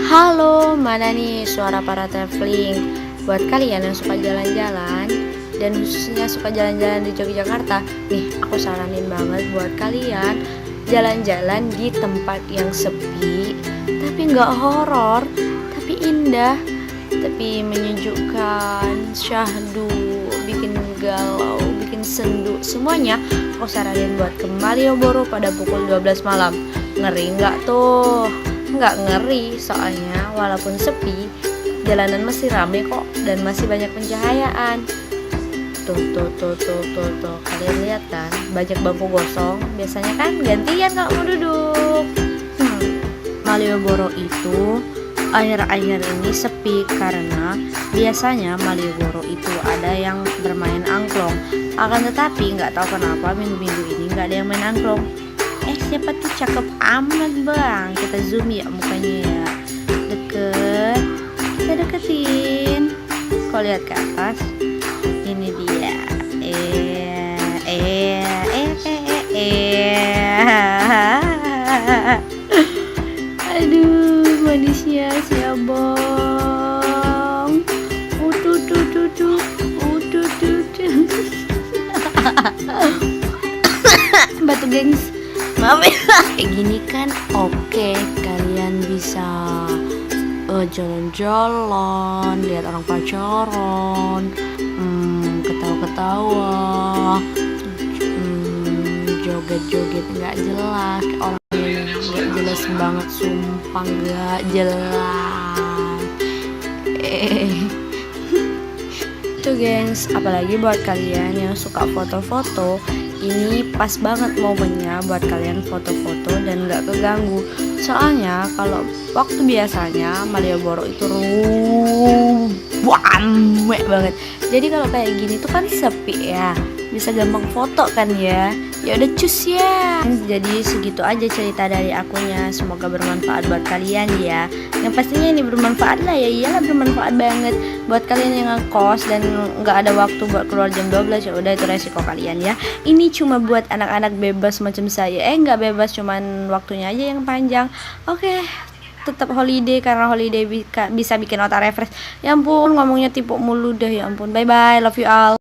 Halo, mana nih suara para traveling? Buat kalian yang suka jalan-jalan dan khususnya suka jalan-jalan di Yogyakarta, nih aku saranin banget buat kalian jalan-jalan di tempat yang sepi, tapi nggak horor, tapi indah, tapi menyejukkan, syahdu, bikin galau, bikin sendu, semuanya aku saranin buat ke Malioboro pada pukul 12 malam. Ngeri nggak tuh? Nggak ngeri, soalnya walaupun sepi, jalanan masih rame kok dan masih banyak pencahayaan. Tuh, kalian lihat kan, banyak bangku gosong. Biasanya kan gantian kalau mau duduk. Malioboro itu akhir-akhir ini sepi karena biasanya Malioboro itu ada yang bermain angklung. Akan tetapi nggak tahu kenapa minggu-minggu ini nggak ada yang main angklung. Siapa tuh cakep amat bang, kita zoom ya mukanya ya, deket, kita deketin. Kau lihat ke atas, ini dia. Aduh, manisnya si abang. Batu gengs. Maaf ya, kayak gini kan oke, kalian bisa jalan-jalan, lihat orang pacaran, ketawa-ketawa, joget-joget nggak jelas, orang yang nggak jelas banget, sumpah nggak jelas. Itu gengs, apalagi buat kalian yang suka foto-foto, ini pas banget momennya buat kalian foto-foto dan gak keganggu. Soalnya kalau waktu biasanya Malioboro itu rame banget. Jadi kalau kayak gini tuh kan sepi ya, bisa gampang foto kan ya. Ya udah cus ya. Jadi segitu aja cerita dari akunya. Semoga bermanfaat buat kalian ya. Yang pastinya ini bermanfaat lah ya, iyalah bermanfaat banget buat kalian yang ngekos dan nggak ada waktu buat keluar jam 12, ya udah itu resiko kalian ya. Ini cuma buat anak-anak bebas macam saya. Nggak bebas, cuman waktunya aja yang panjang. Oke, tetap holiday karena holiday bisa bikin otak refresh. Ya ampun, ngomongnya tipe mulu dah, ya ampun. Bye bye, love you all.